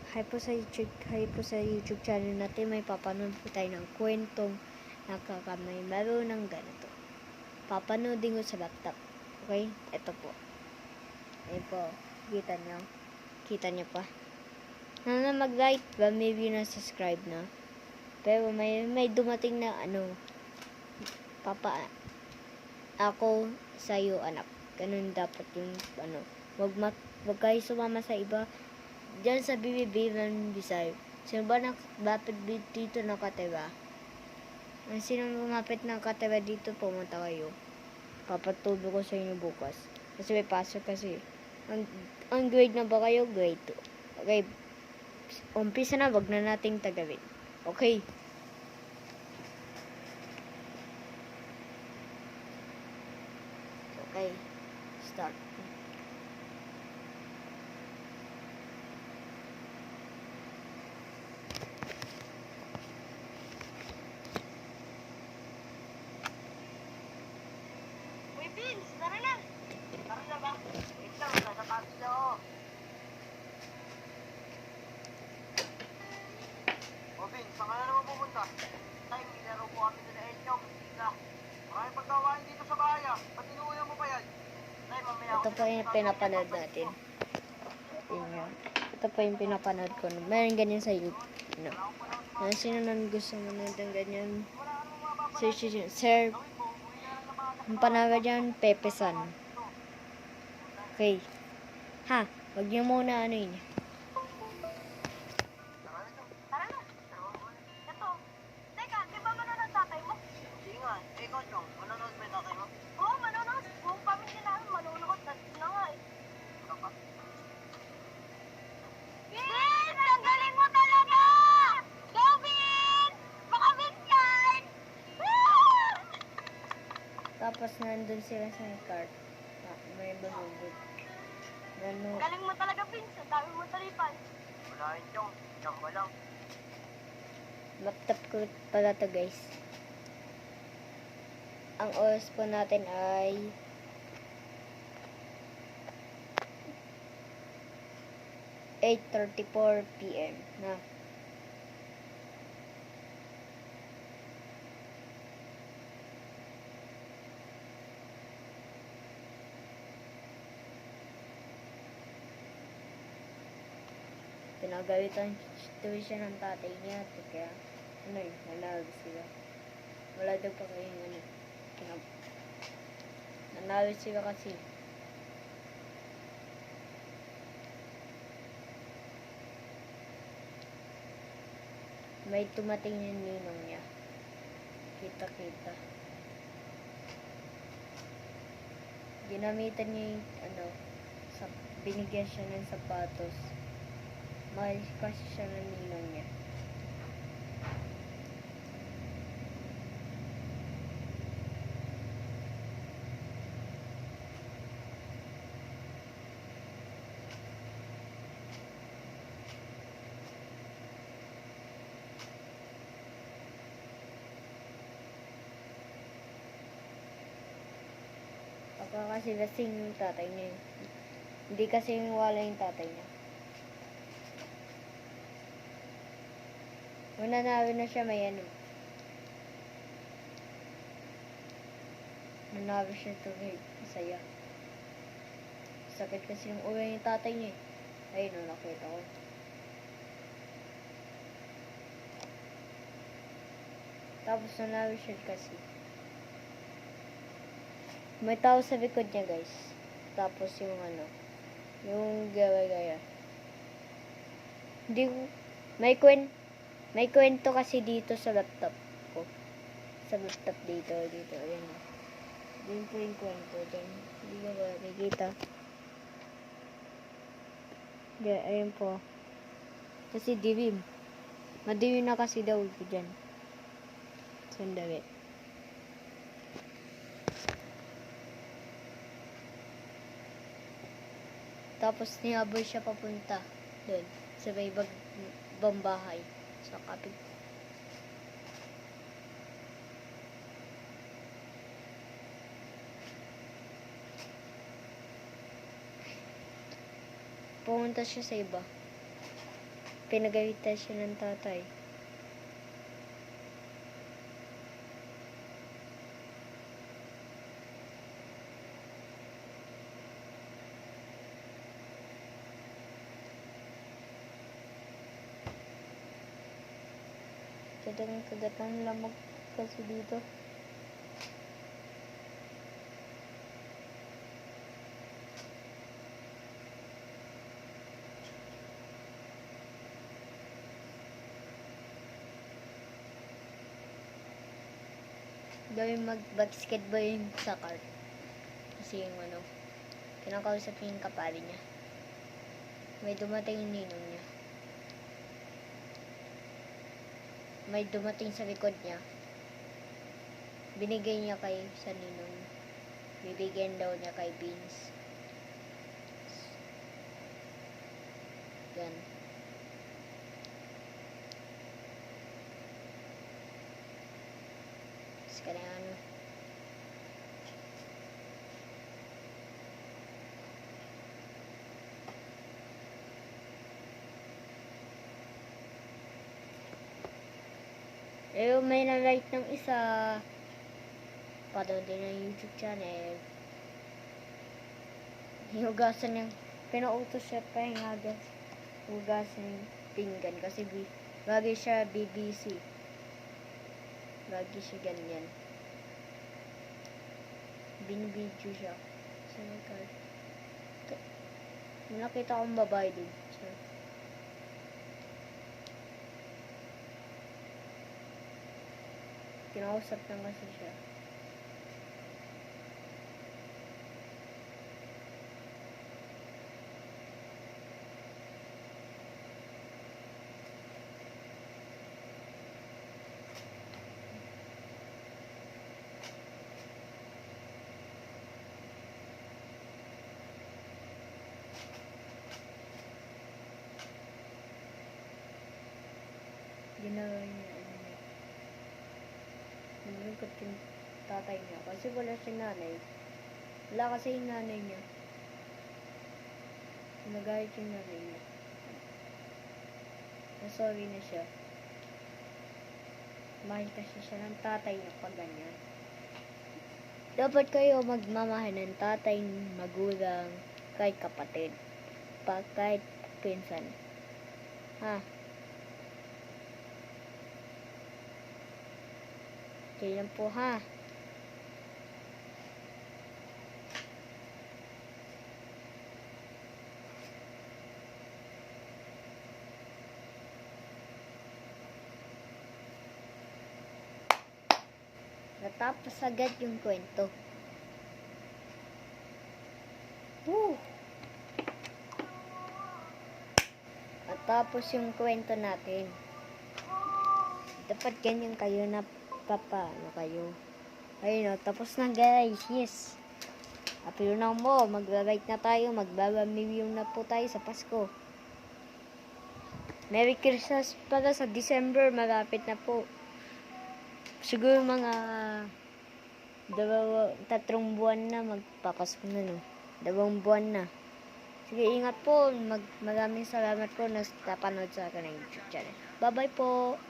hi po sa YouTube channel natin. May papanood po tayo ng kwentong nakakamay laro ng ganito. Papanoodin ko sa laptop. Okay? Ito po. Ayun po. Kita niyo pa. Na mag-like ba? Maybe na-subscribe na. Pero may dumating na ako sa'yo anak. Ganun dapat yung wag kayo sumama sa iba. Diyan sa BBB ng Bisay. Sino ba dapat dito nakatira? Sino lumapit na nakatira dito, pumunta kayo. Papatulo ko sa inyo bukas. Kasi may pasok kasi. Ang grade na ba kayo? Grade 2. Okay. Umpisa na, wag na nating tagawin. Okay. Okay. Start. Uy, Vince! Tara na! Tara na ba? Wait lang, sasapagod na ako. O, Vince, saan ka na naman pupunta? Tay, may laro po kami nila Elio, Mantika. Maraming pagkawain dito sa bahay ah. Ba't inuuyan mo pa yan? Tay, mamaya Ito po yung pinapanood natin. Ito po yung pinapanood ko. Meron ganyan sa YouTube. Sino nang gusto mo ng ganyan? Sir, ang panahon dyan, Pepe San. Okay. Ha, wag niyo muna yun. Tara na! Ito. Teka, di ba manonood tatay mo? Hindi nga. Ikaw, Chong, manonood ba yung tatay mo? Oo, manonood. Buong pamilya namin manonood. Na nga eh. Vince! Ang galing mo talaga! Go, Vince! Baka Vince yan! Tapos nandun sila sa cart. May bagugod. Galing mo talaga, Vince. Ang dami mo talipan. Wala yun, Chong. Chamba lang. Laptop ko pala to, guys. Ang oras po natin ay 8:34 PM na. Pinagalitan tuition ng tatay niya. Kaya, nanalo sila. Wala daw pa kayong nanalo sila kasi. May tumating yung ninong niya. Kita. Ginamitan niya yung, binigyan siya ng sapatos. Mahal kasi siya ng ninong niya. Baka kasi lasing yung tatay niya. Hindi kasi wala yung tatay niya. Nanalo na siya, may nanalo siya ito, masaya. Sakit kasi yung ulo yung tatay niya. Ayun, nakita ko. Tapos nanalo siya kasi. May tao sa likod niya, guys. Tapos yung yung gaya-gaya. Hindi ko, may kwento kasi dito sa laptop ko. Sa laptop dito, ayan. Din po yung kwento dyan. Hindi ko ba nakikita? Ayan po. Kasi dilim. Madilim na kasi daw ko dyan. Sandali. Tapos nihabol siya papunta doon sa may bambahay sa kapit. Pumunta siya sa iba. pinagalitan siya ng tatay. Kagat ng lamok kasi dito. Gawin mag-basketball yung sa cart. Kasi yung ano, kinakausap niya yung kapali niya. May dumating yung ninong niya. May dumating sa likod niya. Binigay niya kay sa ninong. Bibigyan daw niya kay Beans. Yan. Tapos kaya ano. Eh, may na-like ng isa. Panood din ng YouTube channel. Hinugasan yung, pinautos siya pa yung hugasan yung pinggan kasi lagi siya BBC. Lagi siya ganyan. Binibidyo siya. So, nakita akong babae dun. So, kinausap lang kasi siya. Ginawa niya nilungkot yung tatay niya kasi wala siyang nanay. Wala kasi yung nanay niya. Nagayat yung nanay niya. Sorry na siya. Mahal kasi siya ng tatay niya pag ganyan. Dapat kayo magmamahal ng tatay, magulang, kahit kapatid, kahit pinsan. Ha? Kaya po ha. Natapos agad yung kwento. Woo! Natapos yung kwento natin. Dapat ganyan kayo na papaano kayo. Ayun o, tapos na guys. Yes. Happy na mo. Magla-like na tayo. Magbabamiliw na po tayo sa Pasko. Merry Christmas pala sa December. Malapit na po. Siguro mga 3 buwan na magpapasko na no. 2 buwan na. Sige, ingat po. Maraming salamat po na napanood sa akin ng YouTube channel. Bye-bye po.